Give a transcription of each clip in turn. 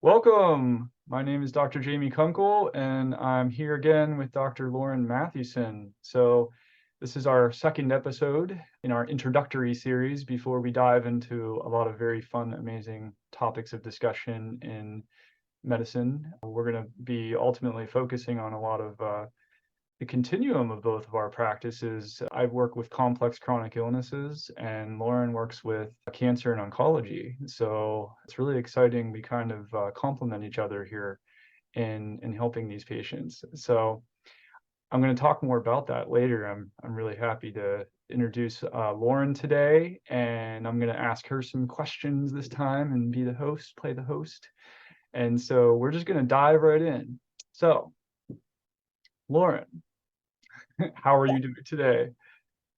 Welcome. My name is Dr. Jamie Kunkle, and I'm here again with Dr. Lauren Mathewson. So, this is our second episode in our introductory series before we dive into a lot of very fun, amazing topics of discussion in medicine. We're going to be ultimately focusing on a lot of the continuum of both of our practices. I work with complex chronic illnesses, and Lauren works with cancer and oncology. So it's really exciting. We kind of complement each other here in helping these patients. So I'm going to talk more about that later. I'm really happy to introduce Lauren today, and I'm going to ask her some questions this time and be the host, play the host. And so we're just going to dive right in. So, Lauren, how are you doing today?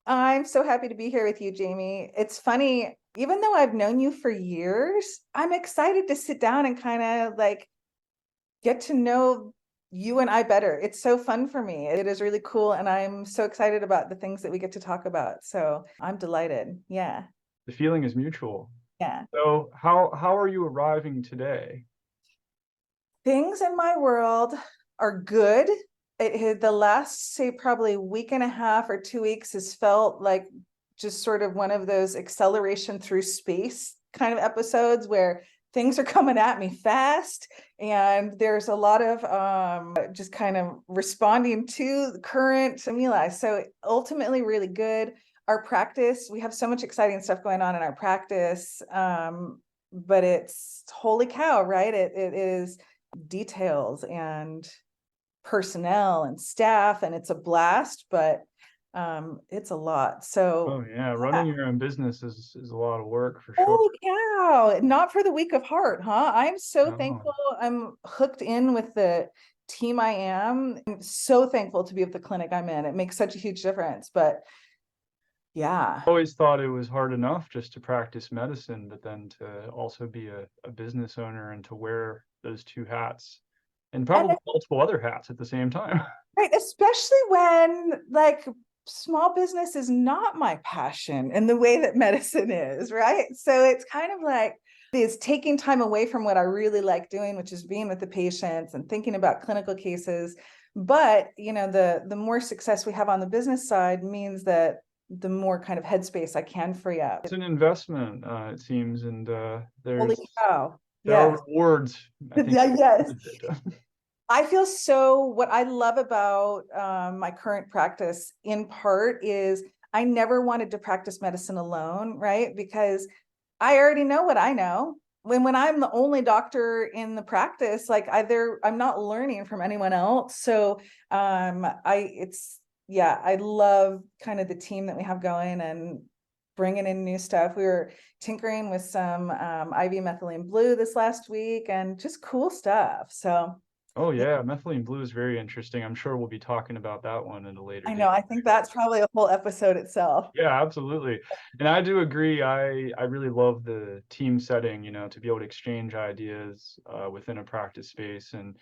I'm so happy to be here with you, Jamie. It's funny, even though I've known you for years, I'm excited to sit down and kind of get to know you and I better. It's so fun for me. It is really cool. And I'm so excited about the things that we get to talk about. So I'm delighted. Yeah. The feeling is mutual. Yeah. So how are you arriving today? Things in my world are good. The last, say, probably week and a half or 2 weeks has felt like just sort of one of those acceleration through space kind of episodes where things are coming at me fast and there's a lot of just kind of responding to the current stimuli. So ultimately really good. Our practice, we have so much exciting stuff going on in our practice, but it's holy cow, right? It is details and personnel and staff, and it's a blast, but it's a lot. Oh So yeah, yeah. running your own business is a lot of work for sure. Holy cow, not for the weak of heart, huh? I'm so No. thankful. I'm hooked in with the team I am. I'm so thankful to be at the clinic I'm in. It makes such a huge difference. But yeah. I always thought it was hard enough just to practice medicine, but then to also be a business owner and to wear those two hats and And probably multiple other hats at the same time. right, especially when small business is not my passion in the way that medicine is, right? So it's kind of like it's taking time away from what I really like doing, which is being with the patients and thinking about clinical cases. But the more success we have on the business side means that the more kind of headspace I can free up. It's an investment, it seems, and Holy cow. there are Yes. rewards, I think. Yes. I feel so, what I love about my current practice in part is I never wanted to practice medicine alone, right? Because I already know what I know. When I'm the only doctor in the practice, I'm not learning from anyone else. So I love kind of the team that we have going and bringing in new stuff. We were tinkering with some IV methylene blue this last week and just cool stuff. So Oh yeah. yeah, methylene blue is very interesting. I'm sure we'll be talking about that one at a later I know. date I for think sure. that's probably a whole episode itself. Yeah, absolutely. And I do agree. I really love the team setting, to be able to exchange ideas within a practice space and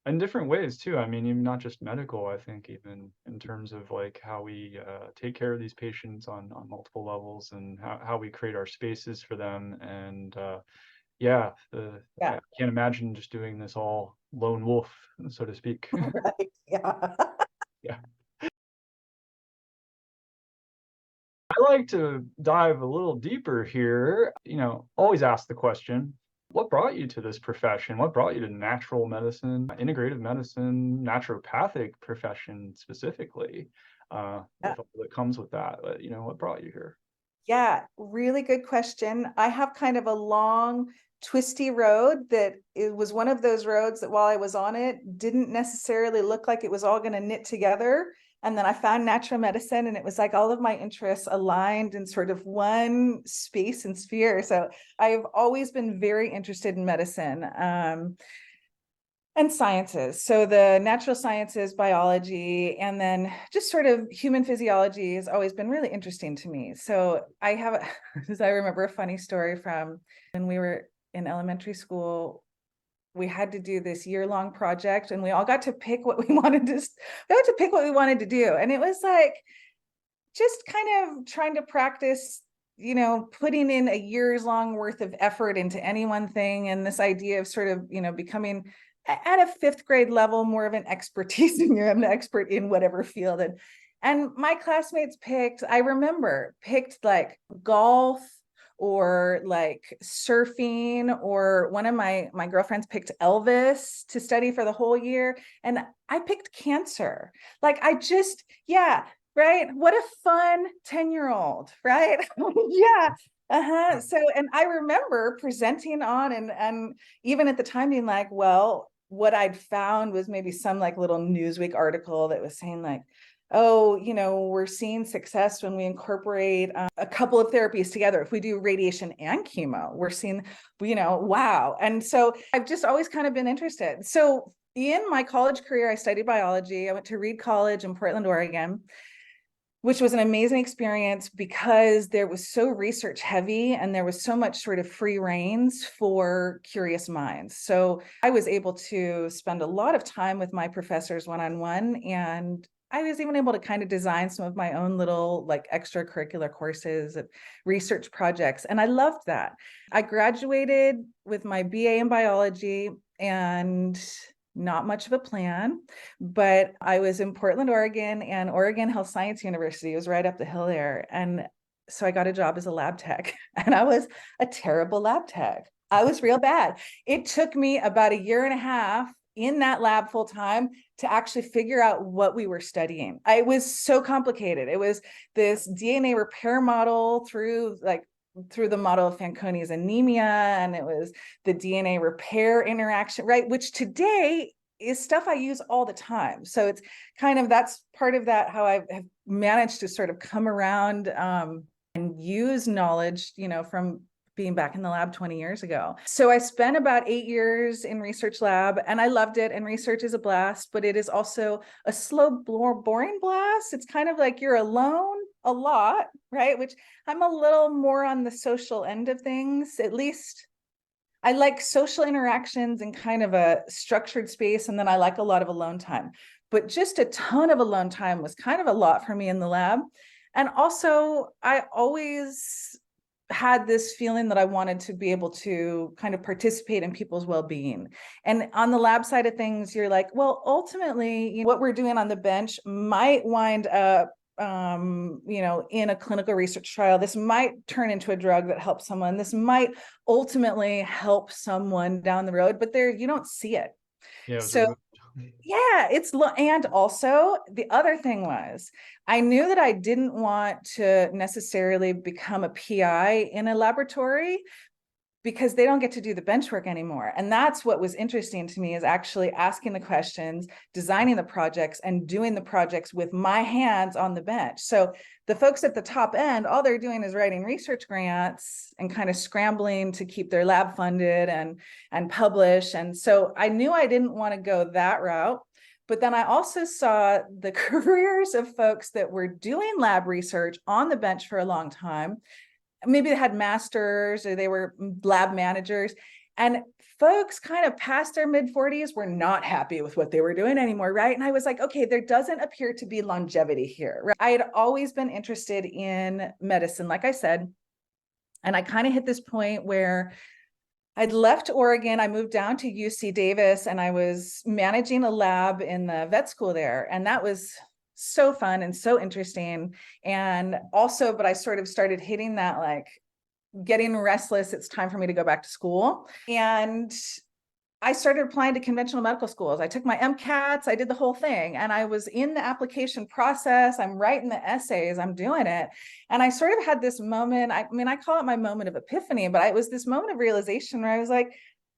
in different ways too. I mean, even not just medical, I think even in terms of like how we take care of these patients on multiple levels and how we create our spaces for them. And yeah, I Yeah. can't imagine just doing this all lone wolf, so to speak. Right. Yeah. Yeah. I like to dive a little deeper here. Always ask the question, what brought you to this profession? What brought you to natural medicine, integrative medicine, naturopathic profession specifically, Yeah. with all that comes with that? What brought you here? Yeah. Really good question. I have kind of a long, twisty road that it was one of those roads that while I was on it, didn't necessarily look like it was all going to knit together. And then I found natural medicine, and it was like all of my interests aligned in sort of one space and sphere. So I've always been very interested in medicine. And sciences. So the natural sciences, biology, and then just sort of human physiology has always been really interesting to me. So as I remember a funny story from when we were in elementary school. We had to do this year-long project, and we all got to pick what we wanted to do. And it was like just kind of trying to practice putting in a year's long worth of effort into any one thing, and this idea of sort of, becoming at a fifth grade level more of an expertise, and you're an expert in whatever field. And my classmates I remember picked like golf or like surfing, or one of my girlfriends picked Elvis to study for the whole year, and I picked cancer. Like yeah, right? What a fun 10-year-old, right? Yeah. So, and I remember presenting on and even at the time being like, well, what I'd found was maybe some like little Newsweek article that was saying like, oh, we're seeing success when we incorporate a couple of therapies together. If we do radiation and chemo, we're seeing, wow. And so I've just always kind of been interested. So in my college career, I studied biology. I went to Reed College in Portland, Oregon, which was an amazing experience because there was so research heavy and there was so much sort of free reins for curious minds. So I was able to spend a lot of time with my professors one-on-one, and I was even able to kind of design some of my own little like extracurricular courses and research projects. And I loved that. I graduated with my BA in biology, and not much of a plan, but I was in Portland, Oregon, and Oregon Health Science University was right up the hill there. And so I got a job as a lab tech, and I was a terrible lab tech. I was real bad. It took me about a year and a half in that lab full time to actually figure out what we were studying. It was so complicated. It was this DNA repair model through the model of Fanconi's anemia, and it was the DNA repair interaction, right? Which today is stuff I use all the time. So it's kind of, that's part of that, how I have managed to sort of come around and use knowledge, from being back in the lab 20 years ago. So I spent about 8 years in research lab, and I loved it. And research is a blast, but it is also a slow, boring blast. It's kind of like you're alone a lot, right? Which I'm a little more on the social end of things. At least I like social interactions and kind of a structured space. And then I like a lot of alone time, but just a ton of alone time was kind of a lot for me in the lab. And also I always had this feeling that I wanted to be able to kind of participate in people's well-being. And on the lab side of things, you're like, well, ultimately, what we're doing on the bench might wind up in a clinical research trial. This might turn into a drug that helps someone. This might ultimately help someone down the road, but you don't see it. Yeah, so yeah, and also the other thing was, I knew that I didn't want to necessarily become a PI in a laboratory, because they don't get to do the bench work anymore. And that's what was interesting to me, is actually asking the questions, designing the projects, and doing the projects with my hands on the bench. So the folks at the top end, all they're doing is writing research grants and kind of scrambling to keep their lab funded and publish. And so I knew I didn't want to go that route. But then I also saw the careers of folks that were doing lab research on the bench for a long time. Maybe they had masters or they were lab managers, and folks kind of past their mid-40s were not happy with what they were doing anymore, right? And I was like, okay, there doesn't appear to be longevity here, right? I had always been interested in medicine, like I said, and I kind of hit this point where I'd left Oregon. I moved down to UC Davis, and I was managing a lab in the vet school there, and that was so fun and so interesting. And also, but I sort of started hitting that, like, getting restless. It's time for me to go back to school. And I started applying to conventional medical schools. I took my MCATs, I did the whole thing, and I was in the application process. I'm writing the essays, I'm doing it. And I sort of had this moment, I call it my moment of epiphany, but it was this moment of realization where I was like,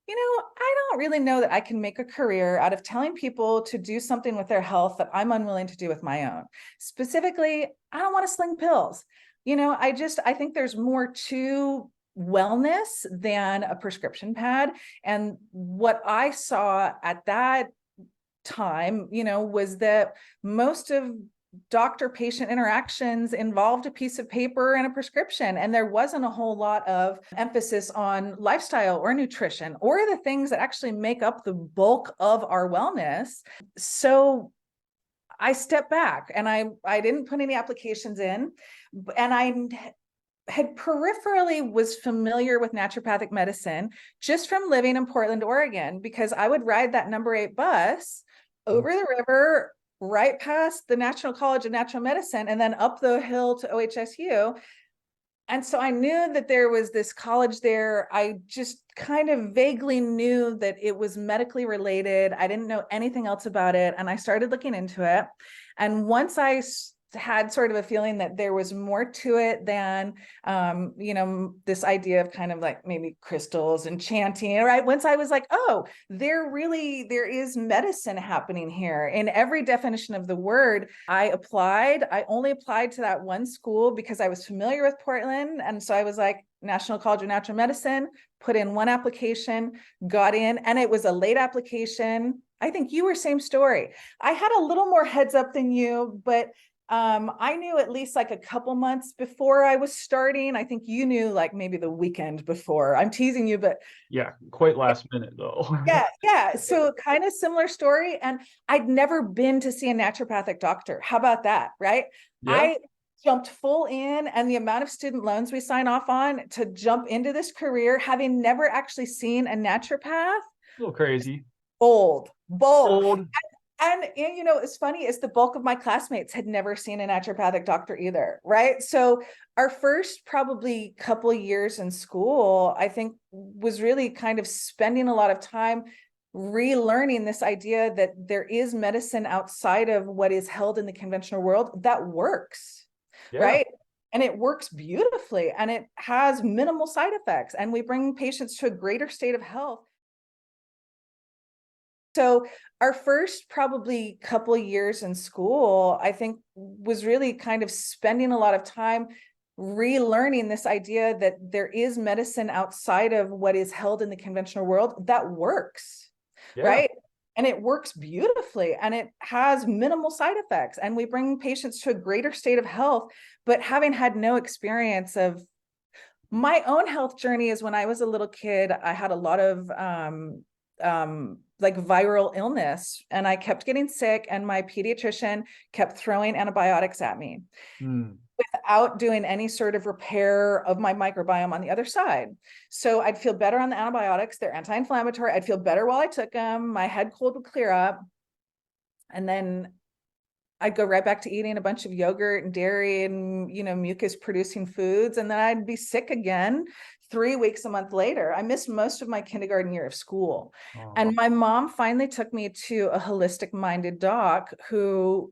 I don't really know that I can make a career out of telling people to do something with their health that I'm unwilling to do with my own. Specifically, I don't want to sling pills. I think there's more to wellness than a prescription pad. And what I saw at that time, was that most of doctor-patient interactions involved a piece of paper and a prescription, and there wasn't a whole lot of emphasis on lifestyle or nutrition or the things that actually make up the bulk of our wellness. So I stepped back and I didn't put any applications in, and had peripherally was familiar with naturopathic medicine just from living in Portland, Oregon, because I would ride that number 8 bus over the river, right past the National College of Natural Medicine, and then up the hill to OHSU. And so I knew that there was this college there. I just kind of vaguely knew that it was medically related. I didn't know anything else about it. And I started looking into it. And once I had sort of a feeling that there was more to it than, this idea of kind of like maybe crystals and chanting, right? Once I was like, oh, there is medicine happening here in every definition of the word. I only applied to that one school because I was familiar with Portland. And so I was like, National College of Natural Medicine, put in one application, got in, and it was a late application. I think you were same story. I had a little more heads up than you, but I knew at least like a couple months before I was starting. I think you knew like maybe the weekend before. I'm teasing you, but Yeah, quite last minute though. yeah. So kind of similar story. And I'd never been to see a naturopathic doctor. How about that? Right. Yeah, I jumped full in, and the amount of student loans we sign off on to jump into this career, having never actually seen a naturopath, a little crazy. bold. Old. And it's funny is the bulk of my classmates had never seen a naturopathic doctor either, right? So our first probably couple years in school, I think, was really kind of spending a lot of time relearning this idea that there is medicine outside of what is held in the conventional world that works, Yeah, right? And it works beautifully, and it has minimal side effects, and we bring patients to a greater state of health. So our first probably couple years in school, I think, was really kind of spending a lot of time relearning this idea that there is medicine outside of what is held in the conventional world that works, yeah. right? And it works beautifully, and it has minimal side effects, and we bring patients to a greater state of health. But having had no experience of my own health journey, is when I was a little kid, I had a lot of like viral illness, and I kept getting sick, and my pediatrician kept throwing antibiotics at me Hmm. without doing any sort of repair of my microbiome on the other side. So I'd feel better on the antibiotics. They're anti-inflammatory. I'd feel better while I took them. My head cold would clear up. And then I'd go right back to eating a bunch of yogurt and dairy and, mucus producing foods. And then I'd be sick again 3 weeks a month later. I missed most of my kindergarten year of school. Oh, And my mom finally took me to a holistic minded doc who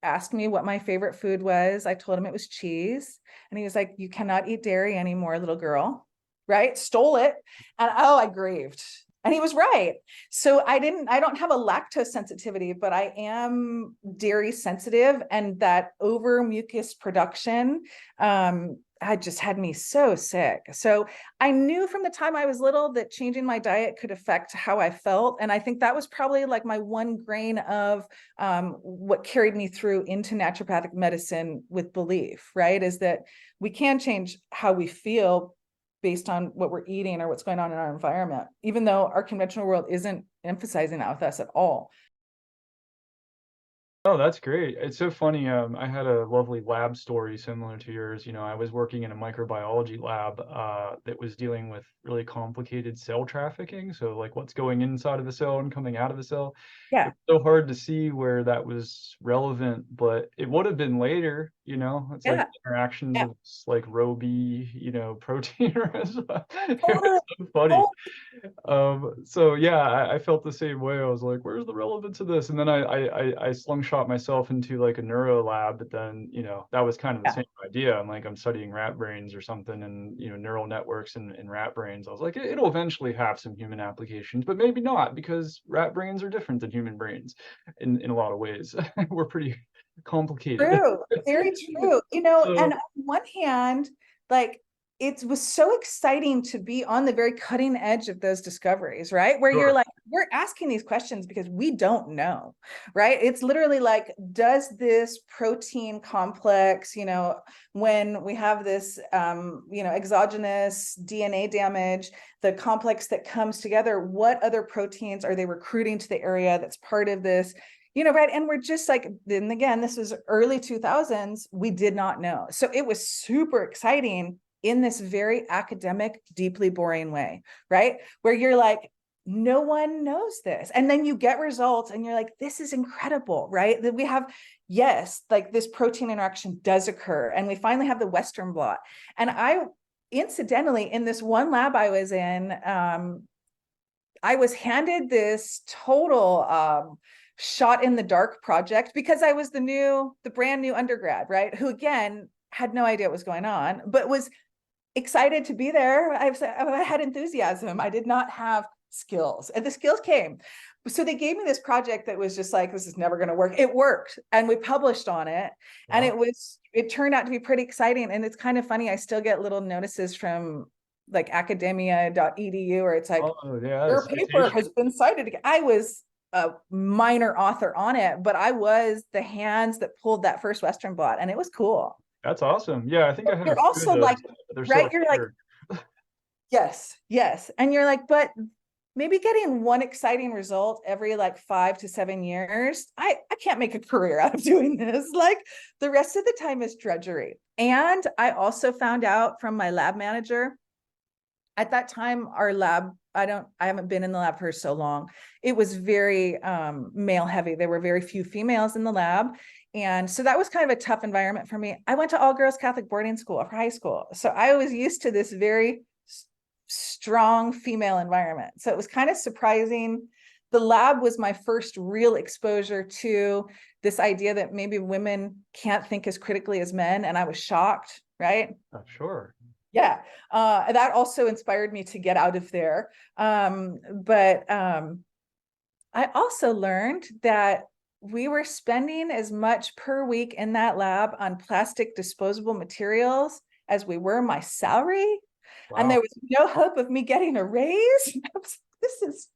asked me what my favorite food was. I told him it was cheese. And he was like, "You cannot eat dairy anymore, little girl." Right? Stole it. And oh, I grieved. And he was right. So I don't have a lactose sensitivity, but I am dairy sensitive. And that over mucus production had just had me so sick. So I knew from the time I was little that changing my diet could affect how I felt. And I think that was probably like my one grain of what carried me through into naturopathic medicine with belief, right? Is that we can change how we feel based on what we're eating or what's going on in our environment, even though our conventional world isn't emphasizing that with us at all. oh, that's great. It's so funny. I had a lovely lab story similar to yours. I was working in a microbiology lab that was dealing with really complicated cell trafficking. So, like what's going inside of the cell and coming out of the cell. Yeah, It's so hard to see where that was relevant, but it would have been later. It's like yeah, interactions yeah, of like Roby, protein. It's totally, so funny. totally. So yeah, I felt the same way. I was like, where's the relevance of this? And then I slingshot myself into like a neuro lab, but then, that was kind of the Yeah, same idea. I'm studying rat brains or something and, neural networks in rat brains. I was like, it'll eventually have some human applications, but maybe not because rat brains are different than human brains in a lot of ways. We're pretty complicated. true, very true. And So on one hand, like it was so exciting to be on the very cutting edge of those discoveries, right? Where you're sure. like, we're asking these questions because we don't know, right? It's literally like, does this protein complex, when we have this, exogenous DNA damage, the complex that comes together, what other proteins are they recruiting to the area that's part of this? Right. And we're just like, then again, this was early 2000s. We did not know. So it was super exciting. in this very academic, deeply boring way, right? Where you're like, no one knows this. And then you get results and you're like, this is incredible, right? That we have, yes, like this protein interaction does occur. And we finally have the Western blot. And I, incidentally, in this one lab I was in, I was handed this total shot in the dark project because I was the brand new undergrad, right? Who again had no idea what was going on, but was excited to be there. I had enthusiasm. I did not have skills, and the skills came. So they gave me this project that was just like, this is never going to work. It worked, and we published on it. Wow. And it turned out to be pretty exciting. And it's kind of funny. I still get little notices from like academia.edu where it's like, oh, yeah, your paper has been cited. I was a minor author on it, but I was the hands that pulled that first Western blot, and it was cool. That's awesome. Yeah, I think I have. You're also like, right? You're like, yes, yes. And you're like, but maybe getting one exciting result every like 5 to 7 years, I can't make a career out of doing this. Like the rest of the time is drudgery. And I also found out from my lab manager at that time, our lab, I haven't been in the lab for so long. It was very male heavy. There were very few females in the lab. And so that was kind of a tough environment for me. I went to all girls Catholic boarding school for high school. So I was used to this very strong female environment. So it was kind of surprising. The lab was my first real exposure to this idea that maybe women can't think as critically as men. And I was shocked, right? Sure. Yeah, that also inspired me to get out of there. But I also learned that we were spending as much per week in that lab on plastic disposable materials as we were my salary. Wow. And there was no hope of me getting a raise. This is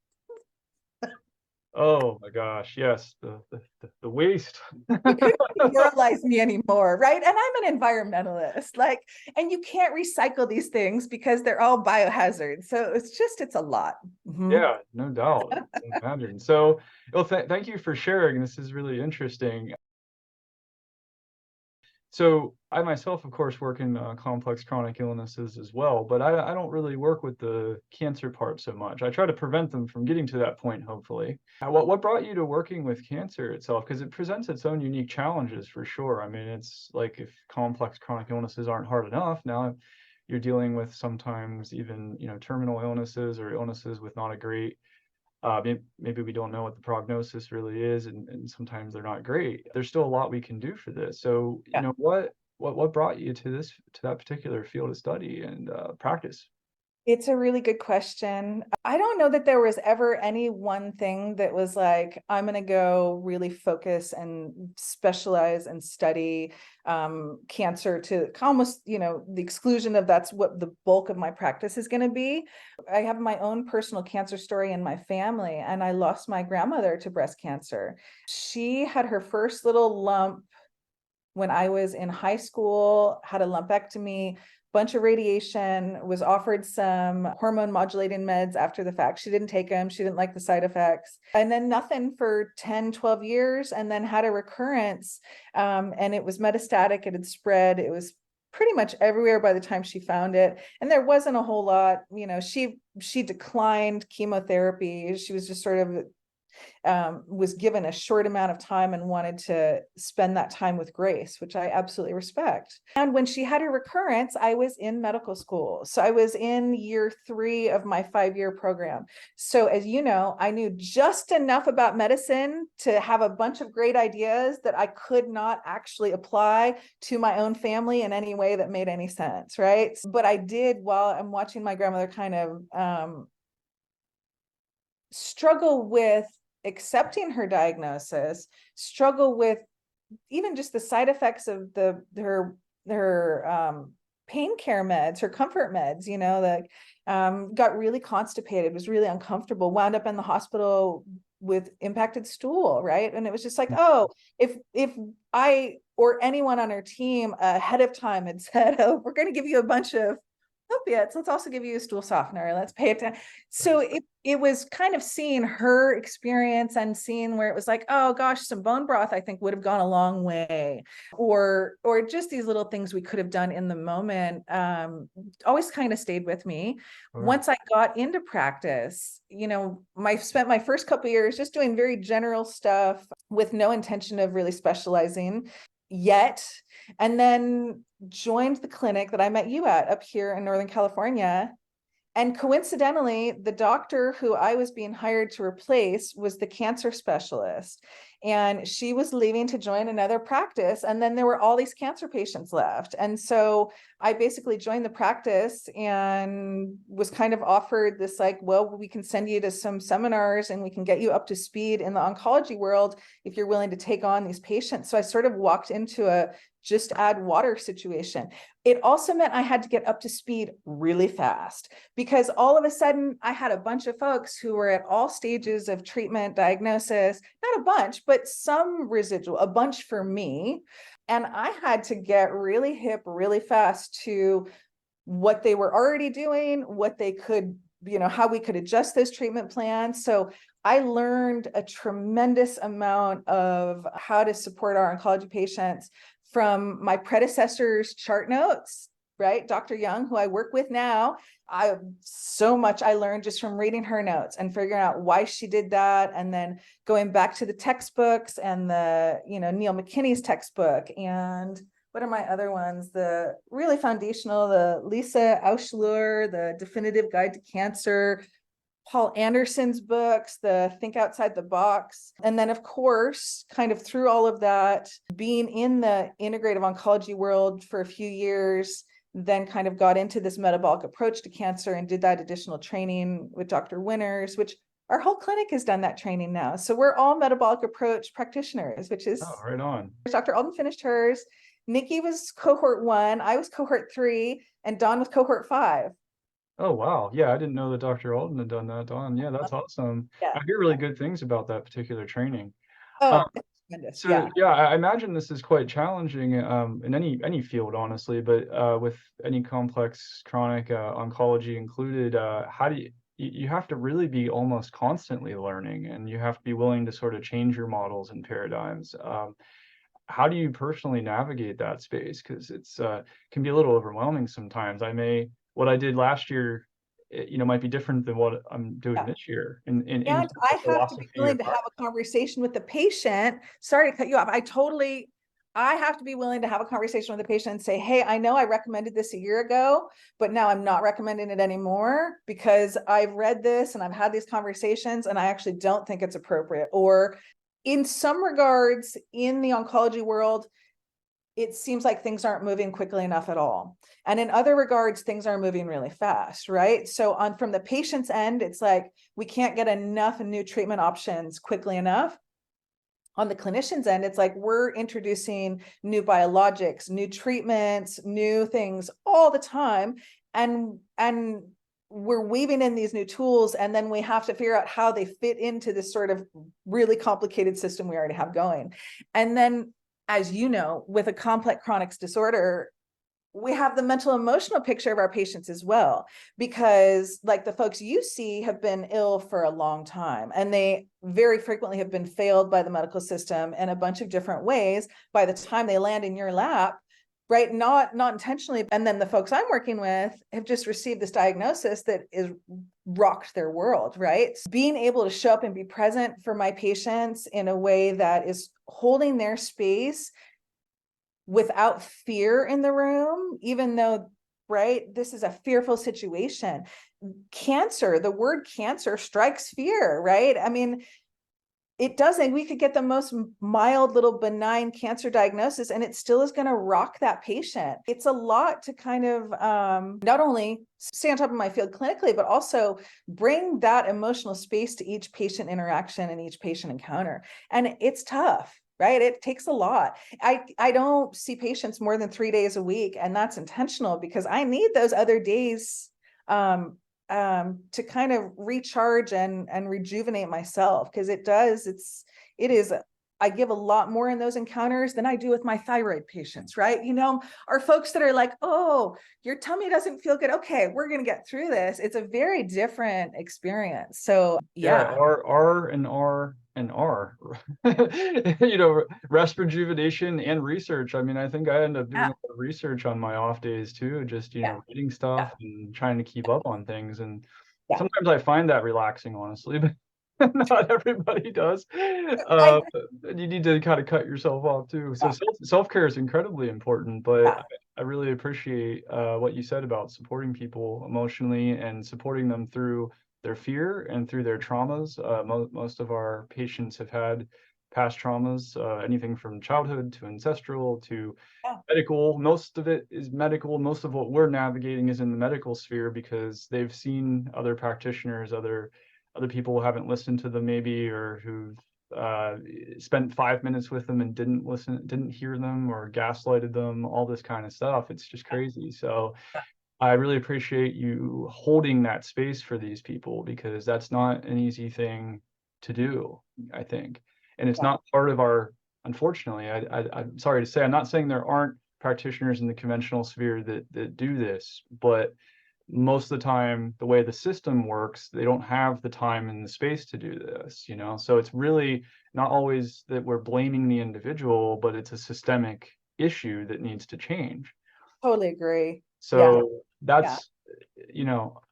oh my gosh, yes, the waste. You couldn't demoralize me anymore, right? And I'm an environmentalist, like, and you can't recycle these things because they're all biohazard. So it's a lot. Mm-hmm. Yeah, no doubt. Imagine. So, well, thank you for sharing. This is really interesting. So I myself, of course, work in complex chronic illnesses as well, but I don't really work with the cancer part so much. I try to prevent them from getting to that point, hopefully. What brought you to working with cancer itself? Because it presents its own unique challenges for sure. I mean, it's like if complex chronic illnesses aren't hard enough, now you're dealing with sometimes even, terminal illnesses or illnesses with not a great maybe we don't know what the prognosis really is, and sometimes they're not great. There's still a lot we can do for this. So, yeah. What brought you to that particular field of study and practice? It's a really good question. I don't know that there was ever any one thing that was like, I'm going to go really focus and specialize and study cancer to almost, the exclusion of that's what the bulk of my practice is going to be. I have my own personal cancer story in my family, and I lost my grandmother to breast cancer. She had her first little lump when I was in high school, had a lumpectomy, bunch of radiation, was offered some hormone modulating meds after the fact. She didn't take them. She didn't like the side effects. And then nothing for 10, 12 years, and then had a recurrence. And it was metastatic. It had spread. It was pretty much everywhere by the time she found it. And there wasn't a whole lot, she declined chemotherapy. She was just sort of was given a short amount of time and wanted to spend that time with grace, which I absolutely respect. And when she had her recurrence, I was in medical school. So I was in year 3 of my 5-year program. So as you know, I knew just enough about medicine to have a bunch of great ideas that I could not actually apply to my own family in any way that made any sense, right? But I did, while I'm watching my grandmother kind of struggle with accepting her diagnosis, struggle with even just the side effects of her pain care meds, her comfort meds, got really constipated, was really uncomfortable, wound up in the hospital with impacted stool, right? And it was just like, oh, if I or anyone on her team ahead of time had said, oh, we're going to give you a bunch of Opiates. Let's also give you a stool softener. Let's pay attention. So it was kind of seeing her experience and seeing where it was like, oh gosh, some bone broth I think would have gone a long way, or just these little things we could have done in the moment. Always kind of stayed with me. Sure. Once I got into practice, spent my first couple of years just doing very general stuff with no intention of really specializing yet, and then joined the clinic that I met you at up here in Northern California. And coincidentally, the doctor who I was being hired to replace was the cancer specialist. And she was leaving to join another practice. And then there were all these cancer patients left. And so I basically joined the practice and was kind of offered this, like, well, we can send you to some seminars and we can get you up to speed in the oncology world if you're willing to take on these patients. So I sort of walked into a just add water situation. It also meant I had to get up to speed really fast, because all of a sudden I had a bunch of folks who were at all stages of treatment, diagnosis, not a bunch, but some residual, a bunch for me. And I had to get really hip really fast to what they were already doing, what they could, how we could adjust those treatment plans. So I learned a tremendous amount of how to support our oncology patients from my predecessor's chart notes, right? Dr. Young, who I work with now, so much I learned just from reading her notes and figuring out why she did that. And then going back to the textbooks and the, Neil McKinney's textbook. And what are my other ones? The really foundational, the Lisa Auschler, the Definitive Guide to Cancer, Paul Anderson's books, the Think Outside the Box. And then, of course, kind of through all of that, being in the integrative oncology world for a few years, then kind of got into this metabolic approach to cancer and did that additional training with Dr. Winters, which our whole clinic has done that training now. So we're all metabolic approach practitioners, which is Right on. Dr. Alden finished hers. Nikki was cohort 1, I was cohort 3, and Dawn was cohort 5. Oh, wow. Yeah, I didn't know that Dr. Alden had done that, Don. Yeah, that's awesome. Yeah. I hear really good things about that particular training. Oh, it's tremendous. So yeah, I imagine this is quite challenging in any field, honestly, but with any complex chronic oncology included, how do you have to really be almost constantly learning, and you have to be willing to sort of change your models and paradigms. How do you personally navigate that space? Because it's can be a little overwhelming sometimes. What I did last year, might be different than what I'm doing this year in And terms I of have to be philosophy or willing to have a conversation with the patient. Sorry to cut you off. I have to be willing to have a conversation with the patient and say, hey, I know I recommended this a year ago, but now I'm not recommending it anymore because I've read this and I've had these conversations and I actually don't think it's appropriate. Or in some regards, in the oncology world, it seems like things aren't moving quickly enough at all. And in other regards, things are moving really fast, right? So from the patient's end, it's like, we can't get enough new treatment options quickly enough. On the clinician's end, it's like, we're introducing new biologics, new treatments, new things all the time. And we're weaving in these new tools, and then we have to figure out how they fit into this sort of really complicated system we already have going. And then, as you know, with a complex chronic disorder, we have the mental emotional picture of our patients as well, because like the folks you see have been ill for a long time, and they very frequently have been failed by the medical system in a bunch of different ways by the time they land in your lap, right? Not intentionally. And then the folks I'm working with have just received this diagnosis that is rocked their world, right? So being able to show up and be present for my patients in a way that is holding their space without fear in the room, even though, right, this is a fearful situation. Cancer, the word cancer strikes fear, right? I mean, it doesn't. We could get the most mild little benign cancer diagnosis and it still is going to rock that patient. It's a lot to kind of not only stay on top of my field clinically, but also bring that emotional space to each patient interaction and each patient encounter. And it's tough, right? It takes a lot. I don't see patients more than 3 days a week, and that's intentional because I need those other days to kind of recharge and rejuvenate myself, because it is I give a lot more in those encounters than I do with my thyroid patients, right? Our folks that are like, oh, your tummy doesn't feel good. Okay, we're going to get through this. It's a very different experience. So, Yeah, yeah. R, rest, rejuvenation, and research. I mean, I think I end up doing Yeah. a lot of research on my off days too, just, Yeah. reading Yeah. stuff and trying to keep up on things. And Yeah. sometimes I find that relaxing, honestly, but not everybody does. I, And you need to kind of cut yourself off too. So yeah. self-care is incredibly important, but Yeah. I really appreciate what you said about supporting people emotionally and supporting them through their fear and through their traumas. Most of our patients have had past traumas, anything from childhood to ancestral to Yeah. medical. Most of it is medical. Most of what we're navigating is in the medical sphere because they've seen other practitioners, other people who haven't listened to them maybe, or who've uh, spent 5 minutes with them and didn't listen, didn't hear them, or gaslighted them, all this kind of stuff. It's just crazy. So I really appreciate you holding that space for these people because that's not an easy thing to do, I think. And it's Yeah. not part of our, unfortunately, I'm sorry to say, I'm not saying there aren't practitioners in the conventional sphere that do this, but most of the time, the way the system works, they don't have the time and the space to do this, So it's really not always that we're blaming the individual, but it's a systemic issue that needs to change. Totally agree. Yeah. So Yeah. that's,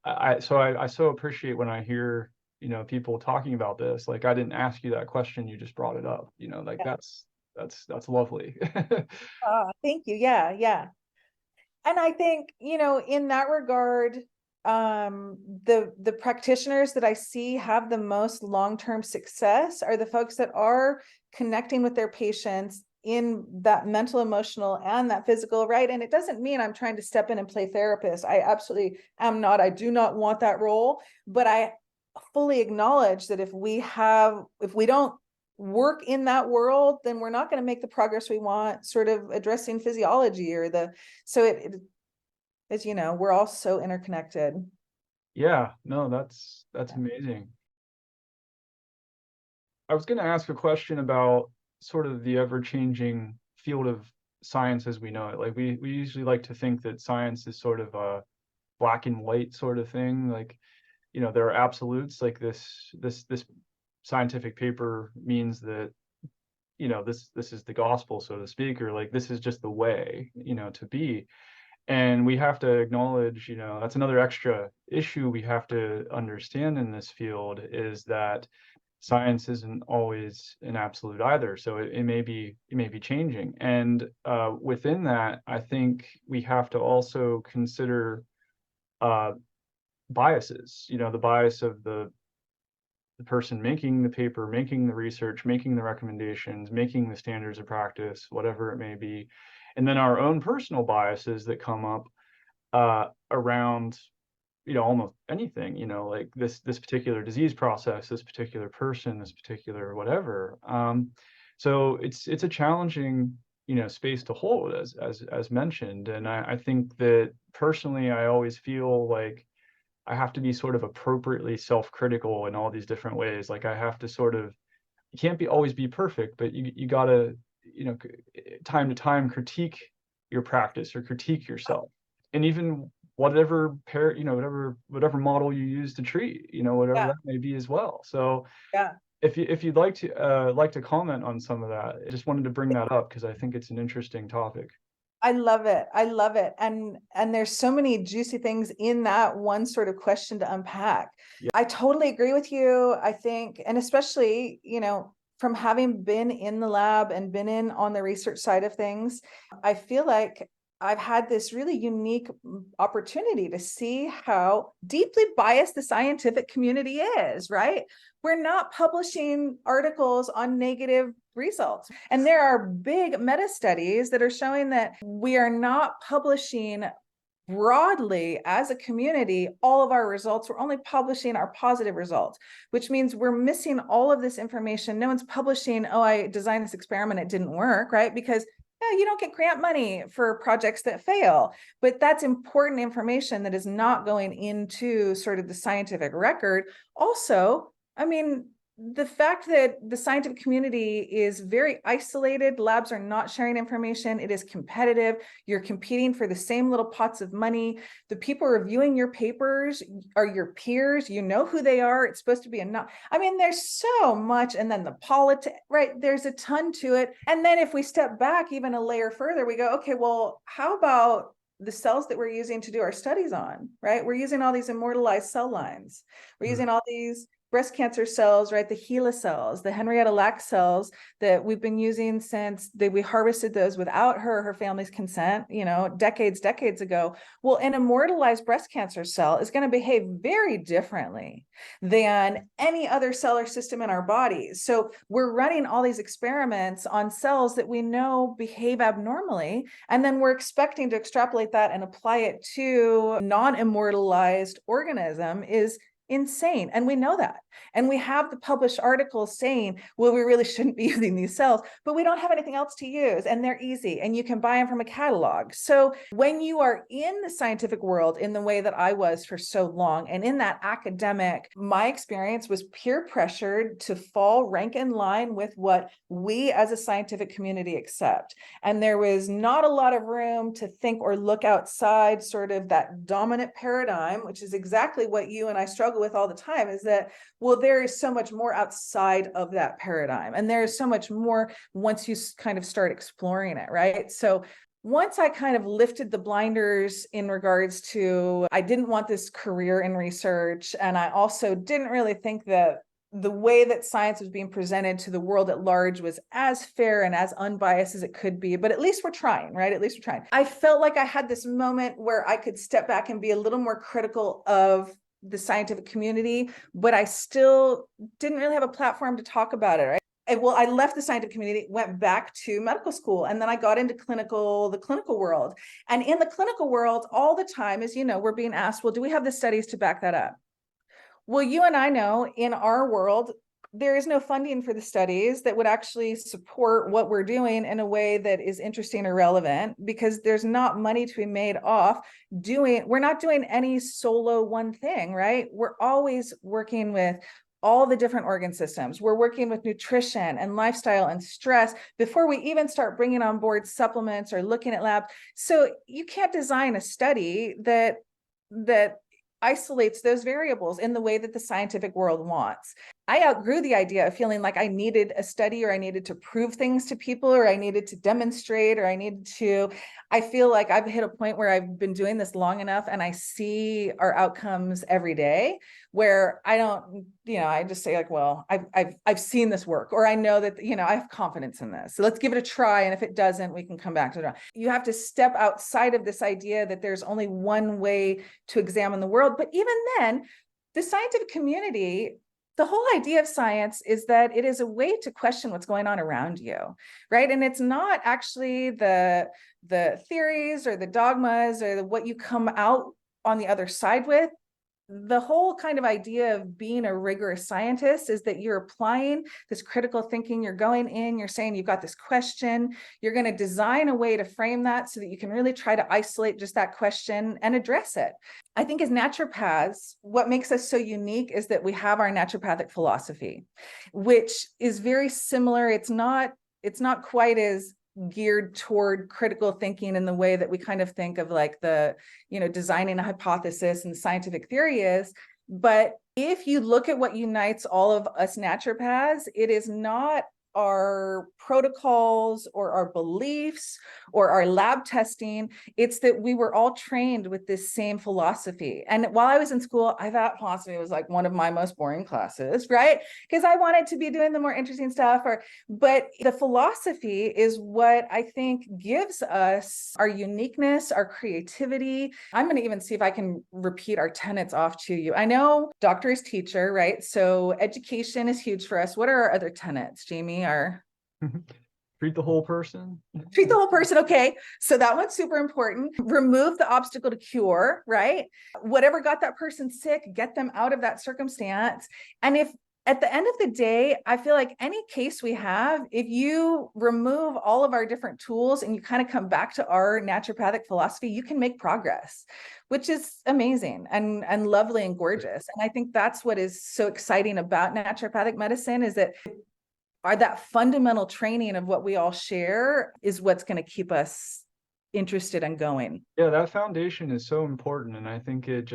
I so appreciate when I hear, people talking about this. Like I didn't ask you that question, you just brought it up, like Yeah. that's lovely. Thank you. Yeah. Yeah. And I think, in that regard, the practitioners that I see have the most long-term success are the folks that are connecting with their patients in that mental, emotional, and that physical, right? And it doesn't mean I'm trying to step in and play therapist. I absolutely am not. I do not want that role, but I fully acknowledge that if we don't work in that world, then we're not going to make the progress we want, sort of addressing physiology or so as we're all so interconnected. Yeah, no, that's amazing. I was going to ask a question about sort of the ever-changing field of science as we know it. Like we usually like to think that science is sort of a black and white sort of thing. Like, there are absolutes, like this scientific paper means that, this is the gospel, so to speak, or like this is just the way, to be. And we have to acknowledge, that's another extra issue we have to understand in this field is that science isn't always an absolute either. So it may be changing. And within that, I think we have to also consider uh, biases, the bias of the person making the paper, making the research, making the recommendations, making the standards of practice, whatever it may be. And then our own personal biases that come up around almost anything, like this particular disease process, this particular person, this particular whatever. So it's a challenging space to hold as mentioned. And I think that personally I always feel like I have to be sort of appropriately self-critical in all these different ways. Like I have to sort of, you can't be always be perfect, but you gotta, time to time critique your practice or critique yourself. And even whatever whatever model you use to treat, whatever Yeah. that may be as well. So Yeah. if you'd like to comment on some of that, I just wanted to bring that up because I think it's an interesting topic. I love it. I love it. And there's so many juicy things in that one sort of question to unpack. Yeah. I totally agree with you. I think, and especially, from having been in the lab and been in on the research side of things, I feel like I've had this really unique opportunity to see how deeply biased the scientific community is, right? We're not publishing articles on negative results. And there are big meta studies that are showing that we are not publishing broadly as a community all of our results. We're only publishing our positive results, which means we're missing all of this information. No one's publishing, oh, I designed this experiment, it didn't work, right? Because you don't get grant money for projects that fail, but that's important information that is not going into sort of the scientific record. Also, I mean, the fact that the scientific community is very isolated, labs are not sharing information, it is competitive, you're competing for the same little pots of money, the people reviewing your papers are your peers, you know who they are, it's supposed to be enough. I mean, there's so much, and then the politics, right? There's a ton to it. And then if we step back even a layer further, we go, okay, well, how about the cells that we're using to do our studies on, right? We're using all these immortalized cell lines. We're using all these breast cancer cells, right? The HeLa cells, the Henrietta Lacks cells that we've been using since we harvested those without her family's consent, decades ago. Well, an immortalized breast cancer cell is going to behave very differently than any other cellular system in our bodies. So we're running all these experiments on cells that we know behave abnormally, and then we're expecting to extrapolate that and apply it to non-immortalized organism is insane. And we know that. And we have the published articles saying, well, we really shouldn't be using these cells, but we don't have anything else to use. And they're easy. And you can buy them from a catalog. So when you are in the scientific world in the way that I was for so long, and in that academic, my experience was peer pressured to fall rank in line with what we as a scientific community accept. And there was not a lot of room to think or look outside sort of that dominant paradigm, which is exactly what you and I struggle with all the time, is that, well, there is so much more outside of that paradigm. And there is so much more once you kind of start exploring it, right? So once I kind of lifted the blinders in regards to, I didn't want this career in research. And I also didn't really think that the way that science was being presented to the world at large was as fair and as unbiased as it could be, but at least we're trying, right? At least we're trying. I felt like I had this moment where I could step back and be a little more critical of the scientific community, but I still didn't really have a platform to talk about it, right? Well, I left the scientific community, went back to medical school, and then I got into the clinical world. And in the clinical world, all the time, as you know, we're being asked, well, do we have the studies to back that up? Well, you and I know in our world, there is no funding for the studies that would actually support what we're doing in a way that is interesting or relevant, because there's not money to be made off we're not doing any solo one thing, right? We're always working with all the different organ systems. We're working with nutrition and lifestyle and stress before we even start bringing on board supplements or looking at labs. So you can't design a study that isolates those variables in the way that the scientific world wants. I outgrew the idea of feeling like I needed a study, or I needed to prove things to people, or I needed to demonstrate, or I feel like I've hit a point where I've been doing this long enough and I see our outcomes every day, where I don't, I just say like, well, I've seen this work, or I know that, I have confidence in this. So let's give it a try. And if it doesn't, we can come back to it. You have to step outside of this idea that there's only one way to examine the world. But even then, the scientific community, the whole idea of science is that it is a way to question what's going on around you, right? And it's not actually the theories or the dogmas or what you come out on the other side with. The whole kind of idea of being a rigorous scientist is that you're applying this critical thinking, you're going in, you're saying you've got this question, you're going to design a way to frame that so that you can really try to isolate just that question and address it. I think as naturopaths, what makes us so unique is that we have our naturopathic philosophy, which is very similar. It's not quite as geared toward critical thinking in the way that we kind of think of like designing a hypothesis and scientific theory is. But if you look at what unites all of us naturopaths, it is not our protocols or our beliefs or our lab testing. It's that we were all trained with this same philosophy. And while I was in school, I thought philosophy was like one of my most boring classes, right? Because I wanted to be doing the more interesting stuff. But the philosophy is what I think gives us our uniqueness, our creativity. I'm going to even see if I can repeat our tenets off to you. I know doctor is teacher, right? So education is huge for us. What are our other tenets, Jamie? Treat the whole person. Treat the whole person. Okay. So that one's super important. Remove the obstacle to cure, right? Whatever got that person sick, get them out of that circumstance. And if at the end of the day, I feel like any case we have, if you remove all of our different tools and you kind of come back to our naturopathic philosophy, you can make progress, which is amazing and lovely and gorgeous. And I think that's what is so exciting about naturopathic medicine, is that that fundamental training of what we all share is what's going to keep us interested and going. Yeah, that foundation is so important, and I think it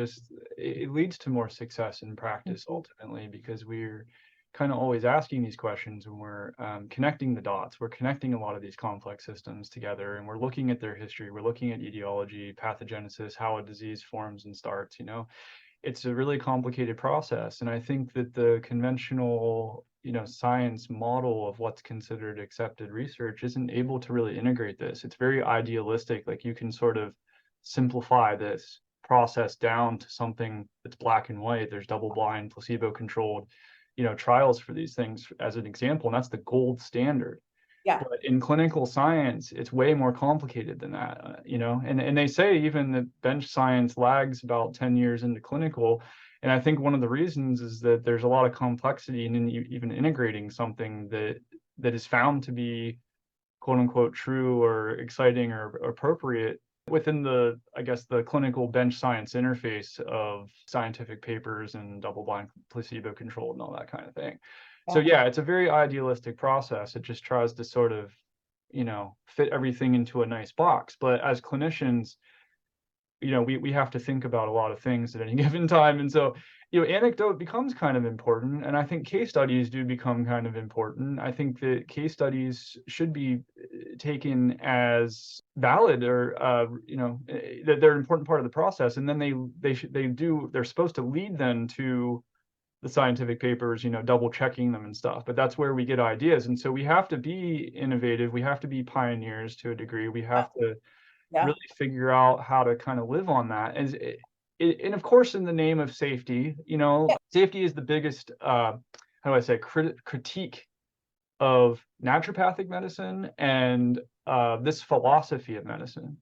leads to more success in practice ultimately, because we're kind of always asking these questions, and we're connecting the dots. We're connecting a lot of these complex systems together, and we're looking at their history. We're looking at etiology, pathogenesis, how a disease forms and starts. It's a really complicated process, and I think that the conventional science model of what's considered accepted research isn't able to really integrate this. It's very idealistic. Like, you can sort of simplify this process down to something that's black and white. There's double blind, placebo controlled trials for these things as an example, and that's the gold standard. Yeah. But in clinical science, it's way more complicated than that, and they say even that bench science lags about 10 years into clinical. And I think one of the reasons is that there's a lot of complexity in even integrating something that is found to be quote unquote true or exciting or appropriate within I guess, the clinical bench science interface of scientific papers and double blind, placebo controlled and all that kind of thing. So yeah, it's a very idealistic process. It just tries to sort of, fit everything into a nice box. But as clinicians, we have to think about a lot of things at any given time. And so, anecdote becomes kind of important. And I think case studies do become kind of important. I think that case studies should be taken as valid, or, that they're an important part of the process. And then they're supposed to lead then to the scientific papers, double checking them and stuff. But that's where we get ideas. And so we have to be innovative. We have to be pioneers to a degree. We have to really figure out how to kind of live on that. And of course, in the name of safety, safety is the biggest, how do I say, critique of naturopathic medicine and this philosophy of medicine.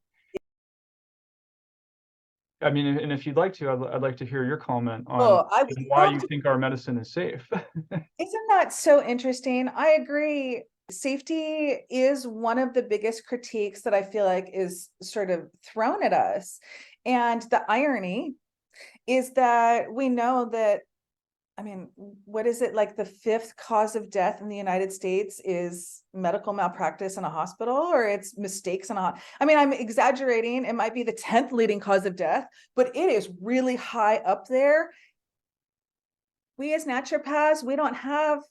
I mean, and if you'd like to, I'd like to hear your comment on why you think our medicine is safe. Isn't that so interesting? I agree. Safety is one of the biggest critiques that I feel like is sort of thrown at us. And the irony is that we know that, I mean, what is it, like the 5th cause of death in the United States is medical malpractice in a hospital, or it's mistakes in I mean, I'm exaggerating. It might be the 10th leading cause of death, but it is really high up there. We as naturopaths, we don't have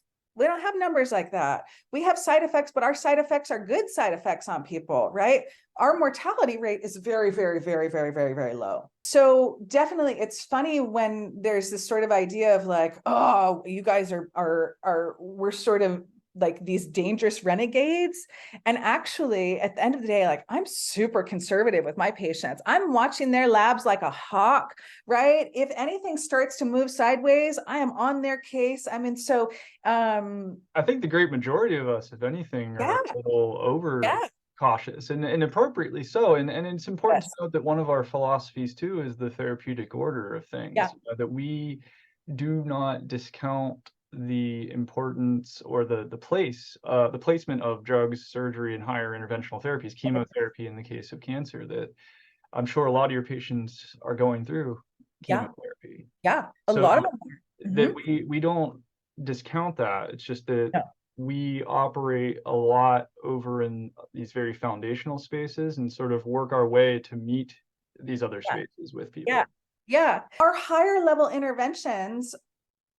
numbers like that. We have side effects, but our side effects are good side effects on people, right? Our mortality rate is very, very, very, very, very, very low. So definitely, it's funny when there's this sort of idea of like, oh, you guys we're sort of like these dangerous renegades. And actually, at the end of the day, like, I'm super conservative with my patients. I'm watching their labs like a hawk, right? If anything starts to move sideways, I am on their case. I mean, so I think the great majority of us, if anything, are a little over cautious, and appropriately so. And it's important to note that one of our philosophies too is the therapeutic order of things, that we do not discount the importance or the placement of drugs, surgery, and higher interventional therapies, chemotherapy in the case of cancer, that I'm sure a lot of your patients are going through chemotherapy. A lot of them. That we don't discount that. It's just that we operate a lot over in these very foundational spaces and sort of work our way to meet these other spaces with people. Our higher level interventions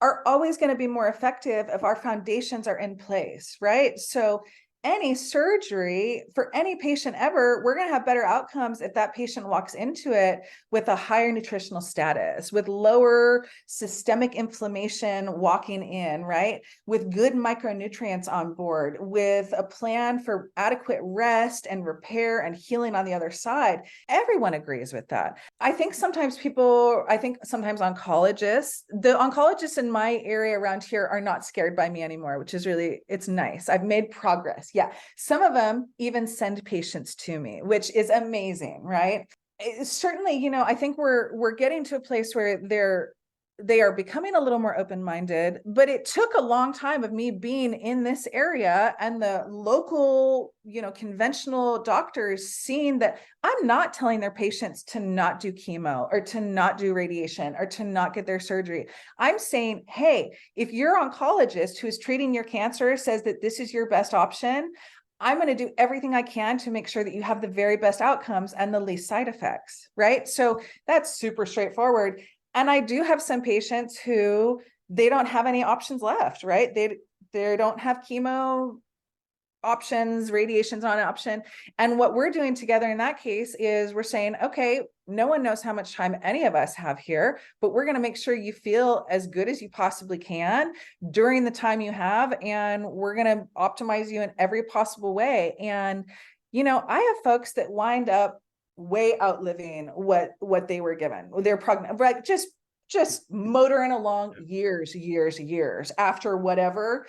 are always going to be more effective if our foundations are in place, right? So any surgery for any patient ever, we're going to have better outcomes if that patient walks into it with a higher nutritional status, with lower systemic inflammation walking in, right? With good micronutrients on board, with a plan for adequate rest and repair and healing on the other side. Everyone agrees with that. I think sometimes oncologists, the oncologists in my area around here are not scared by me anymore, which is really, it's nice. I've made progress. Yeah. Some of them even send patients to me, which is amazing, right? Certainly, I think we're getting to a place where they are becoming a little more open-minded, but it took a long time of me being in this area and the local, conventional doctors seeing that I'm not telling their patients to not do chemo or to not do radiation or to not get their surgery. I'm saying, hey, if your oncologist who is treating your cancer says that this is your best option, I'm going to do everything I can to make sure that you have the very best outcomes and the least side effects, right? So that's super straightforward. And I do have some patients who they don't have any options left, right? They don't have chemo options, radiation's not an option. And what we're doing together in that case is we're saying, okay, no one knows how much time any of us have here, but we're going to make sure you feel as good as you possibly can during the time you have. And we're going to optimize you in every possible way. And, I have folks that wind up way outliving what they were given. Their prognosis, like just motoring along years after whatever.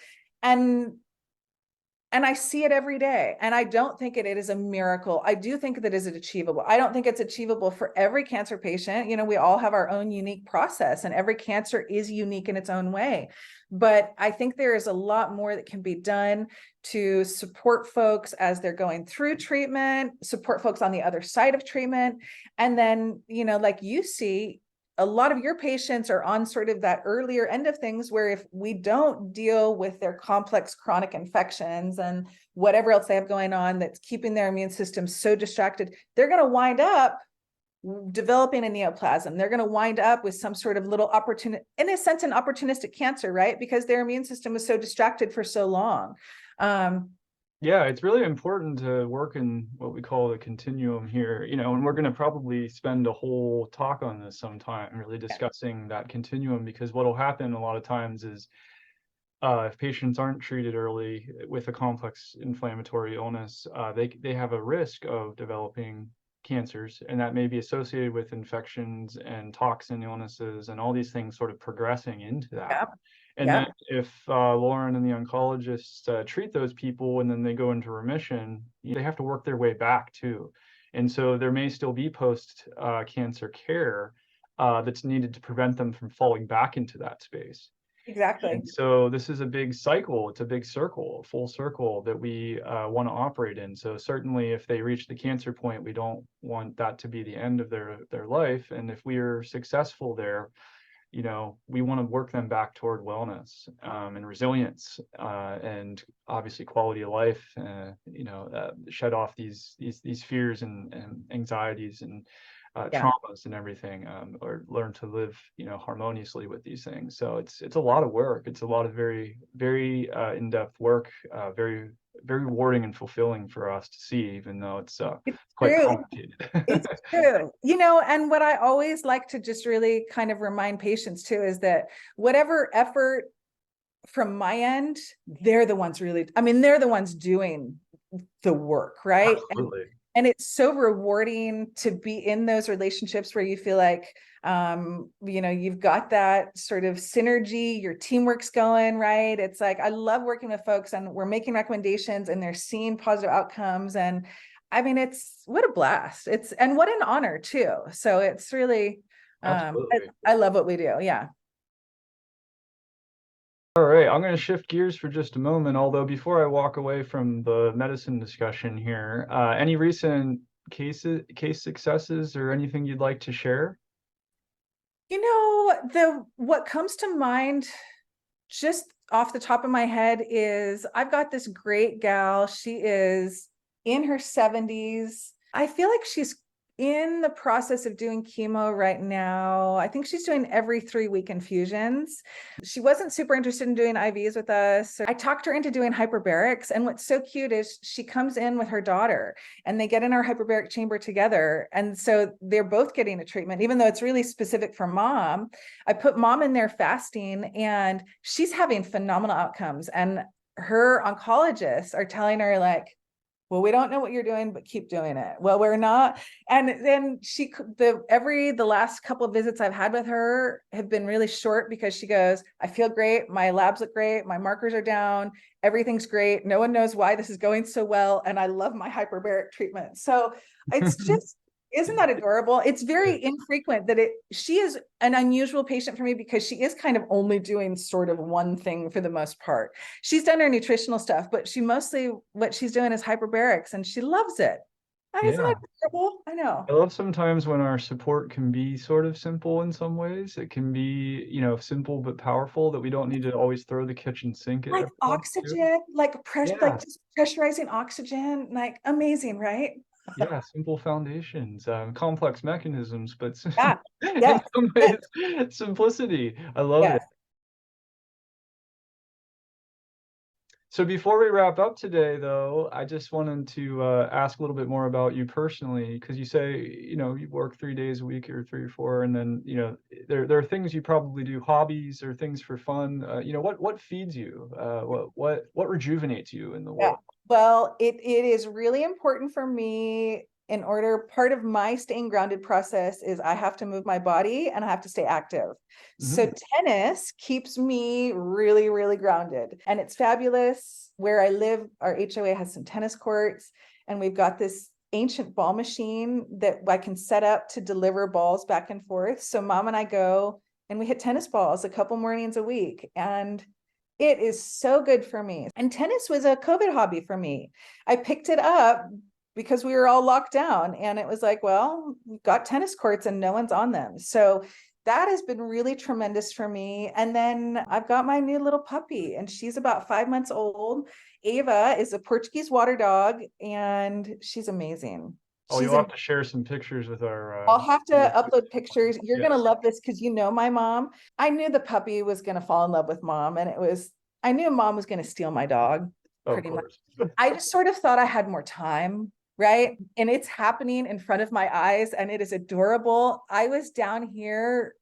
And I see it every day. And I don't think it is a miracle. I do think that is achievable. I don't think it's achievable for every cancer patient. We all have our own unique process and every cancer is unique in its own way. But I think there is a lot more that can be done to support folks as they're going through treatment, support folks on the other side of treatment. And then, like you see, a lot of your patients are on sort of that earlier end of things where if we don't deal with their complex chronic infections and whatever else they have going on that's keeping their immune system so distracted, they're going to wind up developing a neoplasm. They're going to wind up with some sort of little in a sense, an opportunistic cancer, right? Because their immune system was so distracted for so long. Yeah, it's really important to work in what we call the continuum here, and we're going to probably spend a whole talk on this sometime, really discussing that continuum, because what will happen a lot of times is if patients aren't treated early with a complex inflammatory illness, they have a risk of developing cancers, and that may be associated with infections and toxin illnesses and all these things sort of progressing into that. Yeah. And then if Lauren and the oncologists treat those people and then they go into remission, they have to work their way back too. And so there may still be post-cancer care that's needed to prevent them from falling back into that space. Exactly. And so this is a big cycle. It's a big circle, a full circle that we want to operate in. So certainly if they reach the cancer point, we don't want that to be the end of their life. And if we are successful there, we want to work them back toward wellness and resilience and obviously quality of life, shed off these fears and anxieties and traumas and everything, or learn to live, harmoniously with these things. So it's a lot of work. It's a lot of very, very in-depth work, very, very rewarding and fulfilling for us to see, even though it's quite complicated. It's true. And what I always like to just really kind of remind patients too is that whatever effort from my end, they're the ones they're the ones doing the work, right? Absolutely. And it's so rewarding to be in those relationships where you feel like, you've got that sort of synergy, your teamwork's going, right? It's like, I love working with folks and we're making recommendations and they're seeing positive outcomes. And it's what a blast. And what an honor too. So it's really, I love what we do. Yeah. All right, I'm going to shift gears for just a moment, although before I walk away from the medicine discussion here, any recent case successes or anything you'd like to share? What comes to mind just off the top of my head is I've got this great gal. She is in her 70s. I feel like she's in the process of doing chemo right now. I think she's doing every 3-week infusions. She wasn't super interested in doing IVs with us. I talked her into doing hyperbarics. And what's so cute is she comes in with her daughter and they get in our hyperbaric chamber together. And so they're both getting a treatment, even though it's really specific for mom. I put mom in there fasting and she's having phenomenal outcomes. And her oncologists are telling her like, well, we don't know what you're doing, but keep doing it. Well, we're not. And then the last couple of visits I've had with her have been really short because she goes, I feel great. My labs look great. My markers are down. Everything's great. No one knows why this is going so well. And I love my hyperbaric treatment. So it's just, Isn't that adorable? It's very infrequent that she is an unusual patient for me because she is kind of only doing sort of one thing for the most part. She's done her nutritional stuff, but she mostly, what she's doing is hyperbarics and she loves it. Isn't Yeah. that adorable? I know. I love sometimes when our support can be sort of simple in some ways. It can be, simple but powerful, that we don't need to always throw the kitchen sink at Like everyone too. oxygen, like pressure, Yeah. like just pressurizing oxygen, like amazing, right? Yeah, simple foundations, complex mechanisms, but Yeah. in Yes. some Yes. ways, simplicity. I love it. Yes. So before we wrap up today, though, I just wanted to ask a little bit more about you personally, because you say, you work 3 days a week or 3 or 4, and then, there are things you probably do, hobbies or things for fun. What feeds you? What rejuvenates you in the Yeah. world? Well, it is really important for me in order, part of my staying grounded process is I have to move my body and I have to stay active. Hmm. So tennis keeps me really, really grounded. And it's fabulous. Where I live, our HOA has some tennis courts, and we've got this ancient ball machine that I can set up to deliver balls back and forth. So mom and I go and we hit tennis balls a couple mornings a week. And it is so good for me. And tennis was a COVID hobby for me. I picked it up because we were all locked down. And it was like, well, we've got tennis courts and no one's on them. So that has been really tremendous for me. And then I've got my new little puppy, and she's about 5 months old. Ava is a Portuguese water dog, and she's amazing. Oh, She's you'll a have to share some pictures with our I'll have to viewers. upload pictures. You're Yes, gonna love this because you know my mom. I knew the puppy was gonna fall in love with mom, and I knew mom was gonna steal my dog, of pretty much. course. I just sort of thought I had more time, right? And it's happening in front of my eyes, and it is adorable. I was down here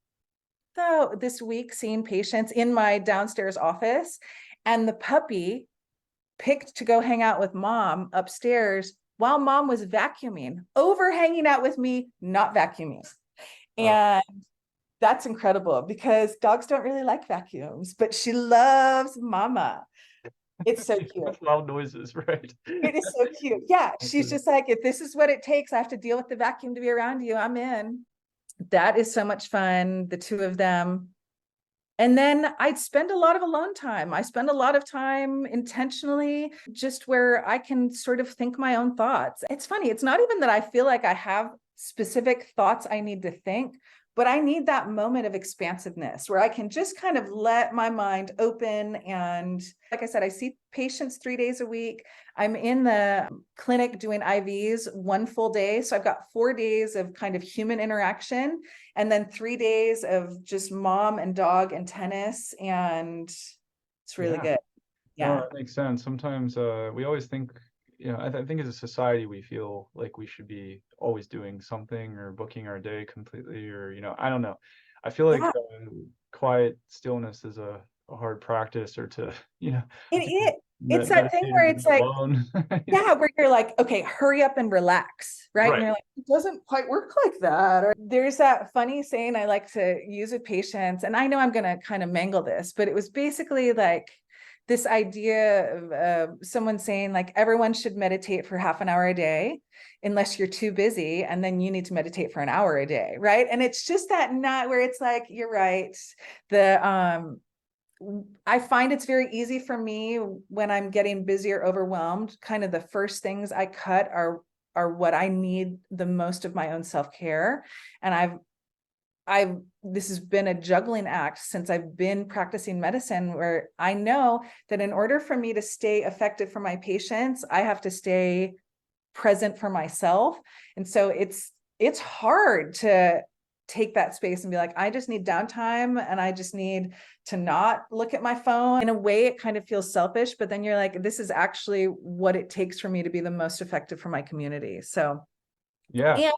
though this week seeing patients in my downstairs office, and the puppy picked to go hang out with mom upstairs while mom was vacuuming, over hanging out with me, not vacuuming. Oh, And that's incredible because dogs don't really like vacuums, but she loves mama. It's so cute. with loud noises, right? It is so cute. Yeah, she's Okay. just like, if this is what it takes, I have to deal with the vacuum to be around you, I'm in. That is so much fun, the two of them. And then I'd spend a lot of alone time. I spend a lot of time intentionally just where I can sort of think my own thoughts. It's funny. It's not even that I feel like I have specific thoughts I need to think, but I need that moment of expansiveness where I can just kind of let my mind open. And like I said, I see patients 3 days a week. I'm in the clinic doing IVs one full day. So I've got 4 days of kind of human interaction, and then 3 days of just mom and dog and tennis. And it's really Yeah. good. No, Yeah. that makes sense. Sometimes we always think, I think as a society we feel like we should be always doing something or booking our day completely, or I don't know. I feel like Yeah. quiet stillness is a hard practice, or to It is. It's that thing meditate or where be it's like, alone. yeah, where you're like, okay, hurry up and relax, right? And Right. you're like, it doesn't quite work like that. Or there's that funny saying I like to use with patients, and I know I'm going to kind of mangle this, but it was basically like this idea of someone saying like everyone should meditate for half an hour a day unless you're too busy, and then you need to meditate for an hour a day, right? And it's just that not where it's like, you're right. I find it's very easy for me when I'm getting busy or overwhelmed. Kind of the first things I cut are what I need the most of my own self-care. And I've this has been a juggling act since I've been practicing medicine, where I know that in order for me to stay effective for my patients, I have to stay present for myself. And so it's hard to take that space and be like, I just need downtime and I just need to not look at my phone. In a way, it kind of feels selfish, but then you're like, this is actually what it takes for me to be the most effective for my community. So, Yeah.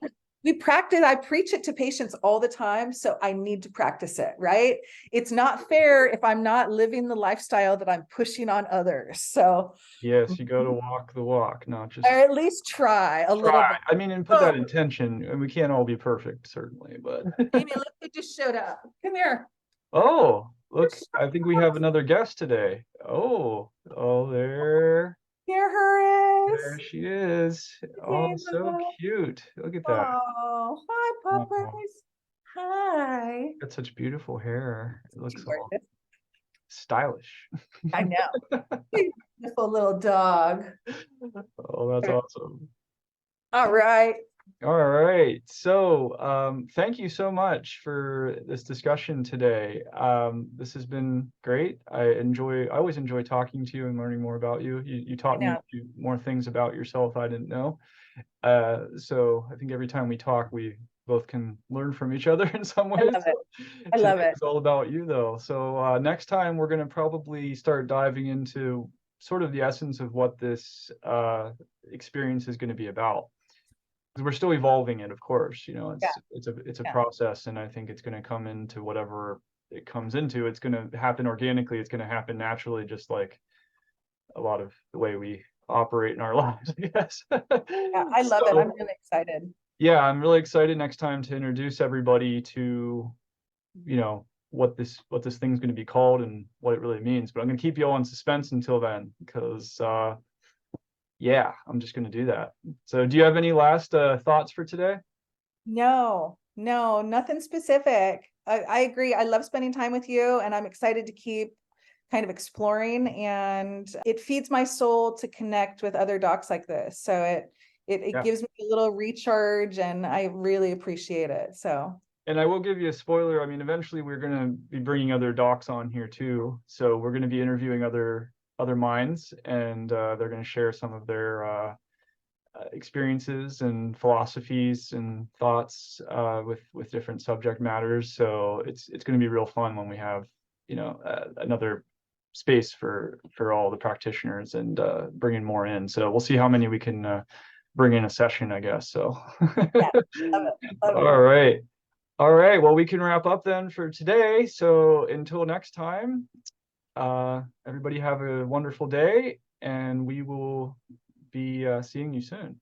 and I preach it to patients all the time. So I need to practice it, right? It's not fair if I'm not living the lifestyle that I'm pushing on others. So, Yes, you got to walk the walk, not or just at least try a try. little bit. I mean, and put Oh, that intention, and we can't all be perfect, certainly, but Amy, look who just showed up. Come here. oh, look, Just I think we have another guest today. Oh, there here her is. she is. Oh, so Ava. cute. Look at that. Oh, Oh, Poppers. Hi. got such beautiful hair. It She looks all gorgeous. stylish. I know. Beautiful little dog. Oh, that's awesome. All right. All right. So, thank you so much for this discussion today. This has been great. I always enjoy talking to you and learning more about you. You I taught me know. a few more things about yourself I didn't know. So I think every time we talk, we both can learn from each other in some I ways. love it. So I today love it. was all about you, though. So next time we're going to probably start diving into sort of the essence of what this experience is going to be about. Because we're still evolving it, of course. You know, Yeah. it's a Yeah. process, and I think it's going to come into whatever it comes into. It's going to happen organically. It's going to happen naturally, just like a lot of the way we operate in our lives, I guess. Yeah. I love it. I'm So really excited. yeah, I'm really excited next time to introduce everybody to, what this thing's going to be called and what it really means. But I'm going to keep you all in suspense until then, because yeah, I'm just going to do that. So do you have any last thoughts for today? No, no, nothing specific. I agree. I love spending time with you, and I'm excited to keep kind of exploring, and it feeds my soul to connect with other docs like this. So it Yeah. gives me a little recharge, and I really appreciate it. So And I will give you a spoiler. I mean, eventually we're going to be bringing other docs on here too. So we're going to be interviewing other minds, and they're going to share some of their experiences and philosophies and thoughts with different subject matters. So it's going to be real fun when we have another space for all the practitioners and bringing more in. So we'll see how many we can bring in a session, I guess. So yeah, love it. Love it. all right. All right. Well, we can wrap up then for today. So until next time, everybody have a wonderful day, and we will be seeing you soon.